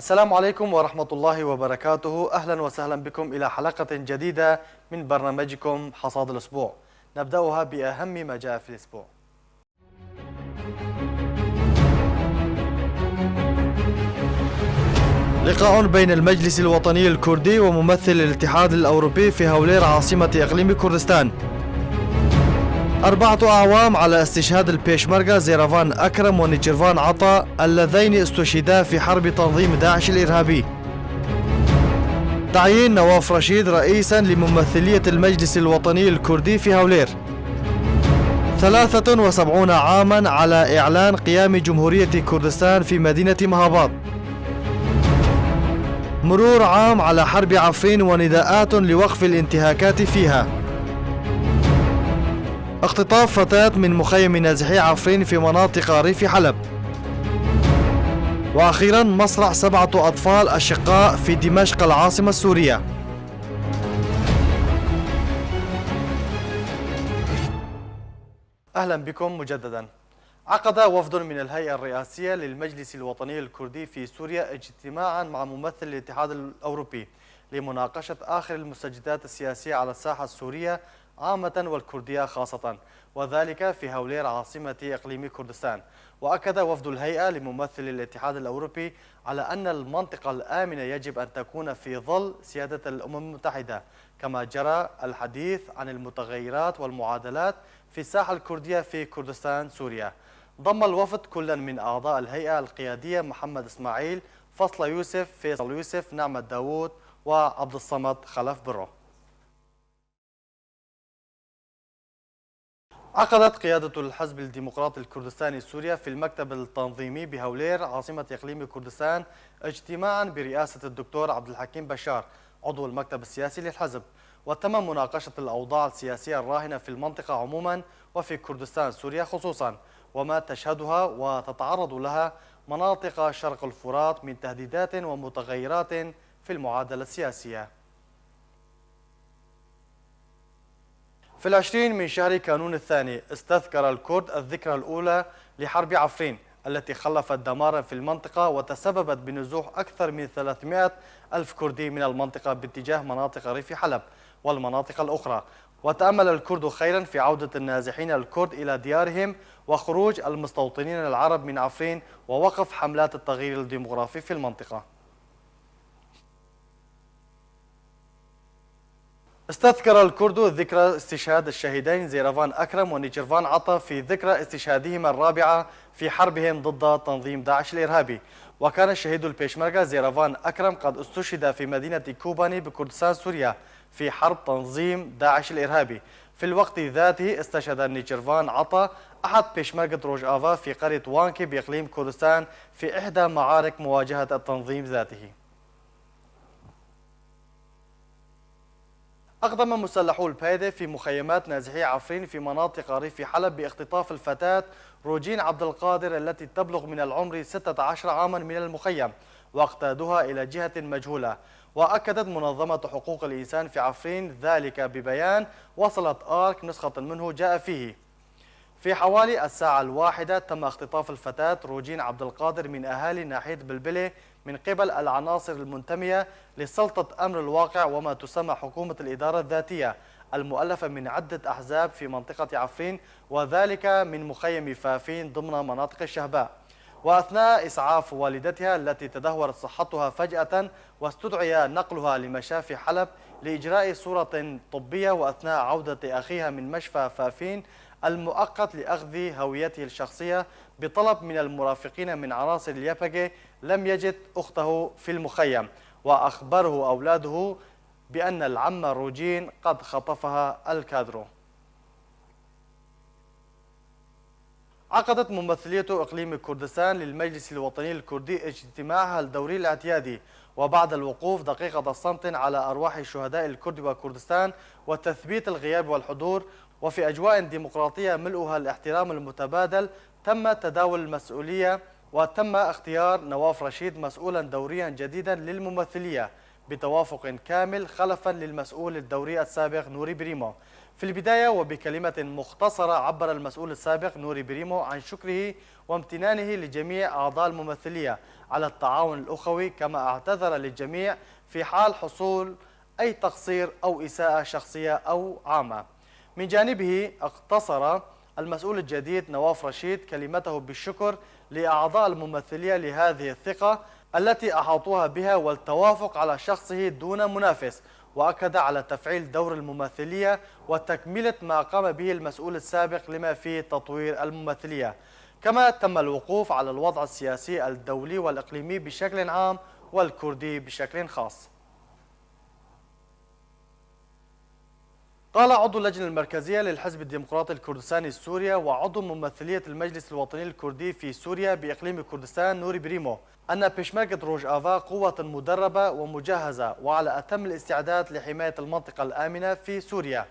السلام عليكم ورحمة الله وبركاته. أهلا وسهلا بكم إلى حلقة جديدة من برنامجكم حصاد الأسبوع. نبدأها بأهم ما جاء في الأسبوع. لقاء بين المجلس الوطني الكردي وممثل الاتحاد الأوروبي في هولير عاصمة إقليم كردستان. 4 أعوام على استشهاد البيشمركة زيرفان أكرم ونيتشيرفان عطا اللذين استشهدا في حرب تنظيم داعش الإرهابي. تعيين نواف رشيد رئيسا لممثلية المجلس الوطني الكردي في هولير. 73 عاما على إعلان قيام جمهورية كردستان في مدينة مهاباط. مرور عام على حرب عفرين ونداءات لوقف الانتهاكات فيها. اختطاف فتاة من مخيم نازحي عفرين في مناطق ريف حلب. وأخيرا مصرع 7 أطفال أشقاء في دمشق العاصمة السورية. أهلا بكم مجددا. عقد وفد من الهيئة الرئاسية للمجلس الوطني الكردي في سوريا اجتماعا مع ممثل الاتحاد الأوروبي لمناقشة آخر المستجدات السياسية على الساحة السورية عامة والكردية خاصة، وذلك في هولير عاصمة إقليم كردستان. وأكد وفد الهيئة لممثل الاتحاد الأوروبي على أن المنطقة الآمنة يجب أن تكون في ظل سيادة الأمم المتحدة، كما جرى الحديث عن المتغيرات والمعادلات في الساحة الكردية في كردستان سوريا. ضم الوفد كلا من أعضاء الهيئة القيادية محمد إسماعيل، فصل يوسف، فيصل يوسف، نعمة داوود وعبد الصمد خلف برو. عقدت قيادة الحزب الديمقراطي الكردستاني السوري في المكتب التنظيمي بهولير عاصمة إقليم كردستان اجتماعا برئاسة الدكتور عبد الحكيم بشار عضو المكتب السياسي للحزب، وتم مناقشة الأوضاع السياسية الراهنة في المنطقة عموما وفي كردستان سوريا خصوصا، وما تشهدها وتتعرض لها مناطق شرق الفرات من تهديدات ومتغيرات في المعادلة السياسية. في 20 من شهر كانون الثاني استذكر الكرد الذكرى الأولى لحرب عفرين التي خلفت دمارا في المنطقة وتسببت بنزوح أكثر من 300 ألف كردي من المنطقة باتجاه مناطق ريف حلب والمناطق الأخرى. وتأمل الكرد خيرا في عودة النازحين الكرد إلى ديارهم وخروج المستوطنين العرب من عفرين ووقف حملات التغيير الديمغرافي في المنطقة. استذكر الكرد ذكرى استشهاد الشهيدين زيرفان أكرم ونيتشيرفان عطا في ذكرى استشهادهما الرابعة في حربهم ضد تنظيم داعش الإرهابي. وكان الشهيد البيشمركة زيرفان أكرم قد استشهد في مدينة كوباني بكردستان سوريا في حرب تنظيم داعش الإرهابي. في الوقت ذاته استشهد نيتشيرفان عطا أحد بيشمركة روجآفا في قرية وانكي بإقليم كردستان في إحدى معارك مواجهة التنظيم ذاته. أقدم مسلحو البايدة في مخيمات نازحي عفرين في مناطق ريف حلب باختطاف الفتاة روجين عبد القادر التي تبلغ من العمر 16 عاما من المخيم واقتادوها إلى جهة مجهولة. وأكدت منظمة حقوق الإنسان في عفرين ذلك ببيان وصلت آرك نسخة منه جاء فيه: في حوالي الساعة 1 تم اختطاف الفتاة روجين عبد القادر من أهالي ناحية بلبلة من قبل العناصر المنتمية لسلطة أمر الواقع وما تسمى حكومة الإدارة الذاتية المؤلفة من عدة أحزاب في منطقة عفرين، وذلك من مخيم فافين ضمن مناطق الشهباء. وأثناء إسعاف والدتها التي تدهورت صحتها فجأة واستدعي نقلها لمشافي حلب لإجراء صورة طبية، وأثناء عودة أخيها من مشفى فافين المؤقت لأخذ هويته الشخصية بطلب من المرافقين من عناصر اليابجة لم يجد أخته في المخيم، وأخبره أولاده بأن العم روجين قد خطفها الكادرو. عقدت ممثلية إقليم كردستان للمجلس الوطني الكردي اجتماعها الدوري الاعتيادي، وبعد الوقوف دقيقة الصمت على أرواح شهداء الكرد وكردستان وتثبيت الغياب والحضور وفي أجواء ديمقراطية ملؤها الاحترام المتبادل، تم تداول المسؤولية وتم اختيار نواف رشيد مسؤولا دوريا جديدا للممثلية بتوافق كامل خلفا للمسؤول الدوري السابق نوري بريمو. في البداية وبكلمة مختصرة عبر المسؤول السابق نوري بريمو عن شكره وامتنانه لجميع أعضاء الممثلية على التعاون الأخوي، كما اعتذر للجميع في حال حصول أي تقصير أو إساءة شخصية أو عامة. من جانبه اقتصر المسؤول الجديد نواف رشيد كلمته بالشكر لأعضاء الممثلية لهذه الثقة التي أحاطوها بها والتوافق على شخصه دون منافس، وأكد على تفعيل دور الممثلية وتكملة ما قام به المسؤول السابق لما فيه تطوير الممثلية. كما تم الوقوف على الوضع السياسي الدولي والإقليمي بشكل عام والكردي بشكل خاص. قال عضو اللجنة المركزية للحزب الديمقراطي الكردستاني السوري وعضو ممثلية المجلس الوطني الكردي في سوريا بإقليم كردستان نوري بريمو أن بيشمركة روجافا قوة مدربة ومجهزة وعلى أتم الاستعداد لحماية المنطقة الآمنة في سوريا.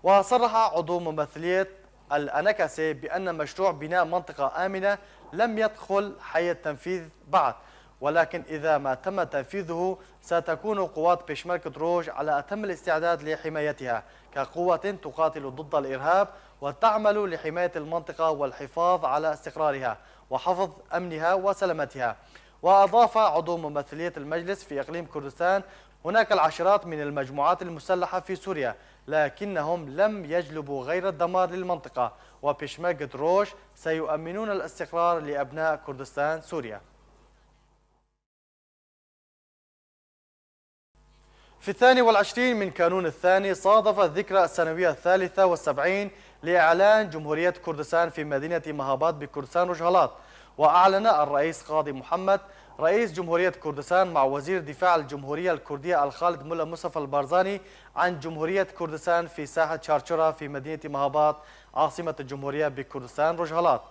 وصرح عضو ممثلية الأنكسي بأن مشروع بناء منطقة آمنة لم يدخل حي التنفيذ بعد، ولكن إذا ما تم تنفيذه ستكون قوات بيشمركة روج على أتم الاستعداد لحمايتها كقوة تقاتل ضد الإرهاب وتعمل لحماية المنطقة والحفاظ على استقرارها وحفظ أمنها وسلامتها. وأضاف عضو ممثلية المجلس في إقليم كردستان: هناك العشرات من المجموعات المسلحة في سوريا لكنهم لم يجلبوا غير الدمار للمنطقة، وبيشمركة روج سيؤمنون الاستقرار لأبناء كردستان سوريا. في 22 من كانون الثاني صادف الذكرى السنوية 73 لإعلان جمهورية كردستان في مدينة مهاباد بكردستان روجهلات، وأعلن الرئيس قاضي محمد رئيس جمهورية كردستان مع وزير دفاع الجمهورية الكردية الخالد ملا مصطفى البارزاني عن جمهورية كردستان في ساحة شارشورا في مدينة مهاباد عاصمة الجمهورية بكردستان روجهلات.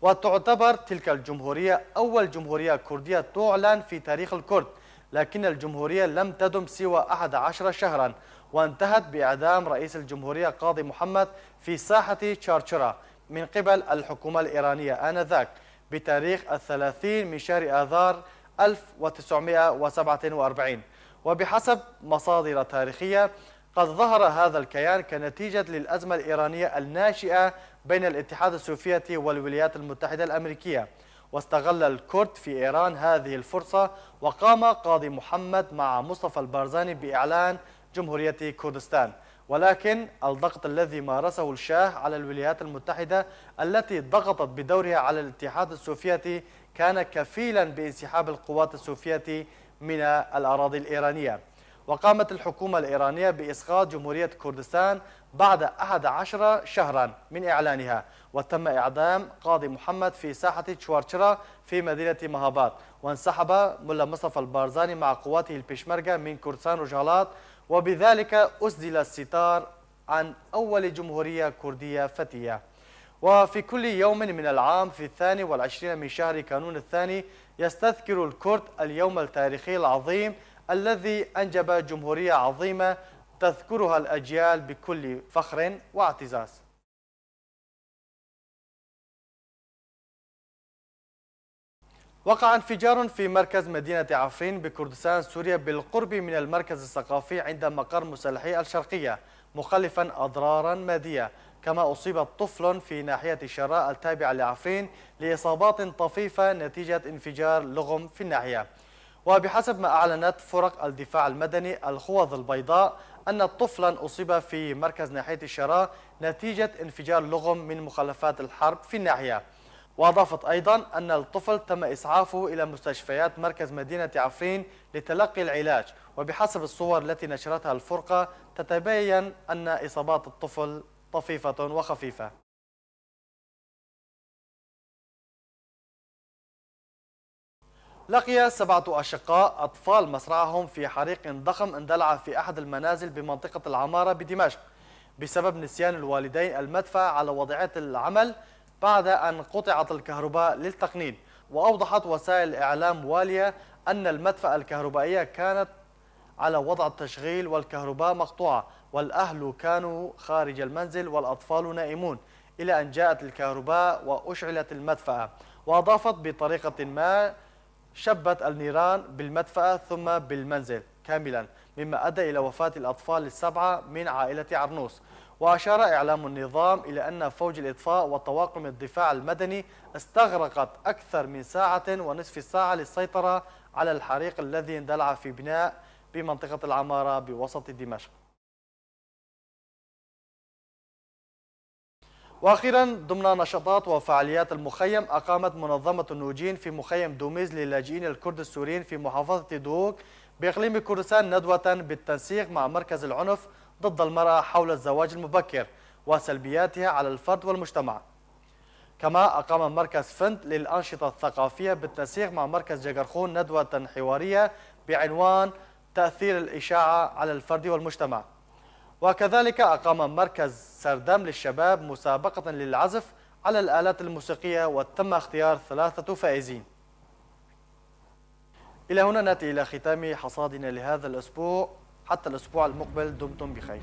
وتعتبر تلك الجمهورية أول جمهورية كردية تعلن في تاريخ الكرد، لكن الجمهورية لم تدم سوى 11 شهرا وانتهت بإعدام رئيس الجمهورية قاضي محمد في ساحة شارشورا من قبل الحكومة الإيرانية آنذاك بتاريخ 30 من شهر آذار 1947. وبحسب مصادر تاريخية قد ظهر هذا الكيان كنتيجة للأزمة الإيرانية الناشئة بين الاتحاد السوفيتي والولايات المتحدة الأمريكية، واستغل الكرد في إيران هذه الفرصة، وقام قاضي محمد مع مصطفى البارزاني بإعلان جمهورية كردستان. ولكن الضغط الذي مارسه الشاه على الولايات المتحدة التي ضغطت بدورها على الاتحاد السوفيتي كان كفيلا بانسحاب القوات السوفيتي من الأراضي الإيرانية. وقامت الحكومة الإيرانية بإسقاط جمهورية كردستان بعد 11 شهرا من إعلانها، وتم إعدام قاضي محمد في ساحة شوارشرا في مدينة مهاباد، وانسحب ملا مصطفى البارزاني مع قواته البيشمركة من كردستان روجهلات، وبذلك أسدل الستار عن أول جمهورية كردية فتية. وفي كل يوم من العام في 22 من شهر كانون الثاني يستذكر الكرد اليوم التاريخي العظيم الذي أنجب جمهورية عظيمة تذكرها الأجيال بكل فخر واعتزاز. وقع انفجار في مركز مدينة عفرين بكردستان سوريا بالقرب من المركز الثقافي عند مقر مسلحي الشرقية، مخلفا أضرارا مادية. كما أصيب طفل في ناحية شراء التابعة لعفرين لإصابات طفيفة نتيجة انفجار لغم في الناحية. وبحسب ما أعلنت فرق الدفاع المدني الخوذ البيضاء أن طفلا أصيب في مركز ناحية الشراء نتيجة انفجار لغم من مخلفات الحرب في الناحية. وأضافت أيضا أن الطفل تم إسعافه إلى مستشفيات مركز مدينة عفرين لتلقي العلاج. وبحسب الصور التي نشرتها الفرقة تتبين أن إصابات الطفل طفيفة وخفيفة. لقي 7 أشقاء أطفال مصرعهم في حريق ضخم اندلع في أحد المنازل بمنطقة العمارة بدمشق بسبب نسيان الوالدين المدفع على وضعية العمل بعد أن قطعت الكهرباء للتقنين. وأوضحت وسائل إعلام والية أن المدفأة الكهربائية كانت على وضع التشغيل والكهرباء مقطوعة، والأهل كانوا خارج المنزل والأطفال نائمون إلى أن جاءت الكهرباء وأشعلت المدفأة. وأضافت بطريقة ما شبت النيران بالمدفأة ثم بالمنزل كاملا، مما أدى إلى وفاة الأطفال ال7 من عائلة عرنوس. وأشار إعلام النظام إلى أن فوج الإطفاء وطواقم الدفاع المدني استغرقت أكثر من ساعة ونصف ساعة للسيطرة على الحريق الذي اندلع في بناء بمنطقة العمارة بوسط دمشق. وأخيرا، ضمن نشاطات وفعاليات المخيم، أقامت منظمة النوجين في مخيم دوميز للاجئين الكرد السوريين في محافظة دوهوك بإقليم كردستان ندوة بالتنسيق مع مركز العنف ضد المرأة حول الزواج المبكر وسلبياتها على الفرد والمجتمع. كما أقام مركز فند للأنشطة الثقافية بالتنسيق مع مركز جقرخون ندوة حوارية بعنوان تأثير الإشاعة على الفرد والمجتمع. وكذلك أقام مركز سردام للشباب مسابقة للعزف على الآلات الموسيقية وتم اختيار 3 فائزين. إلى هنا نأتي إلى ختام حصادنا لهذا الأسبوع، حتى الأسبوع المقبل دمتم بخير.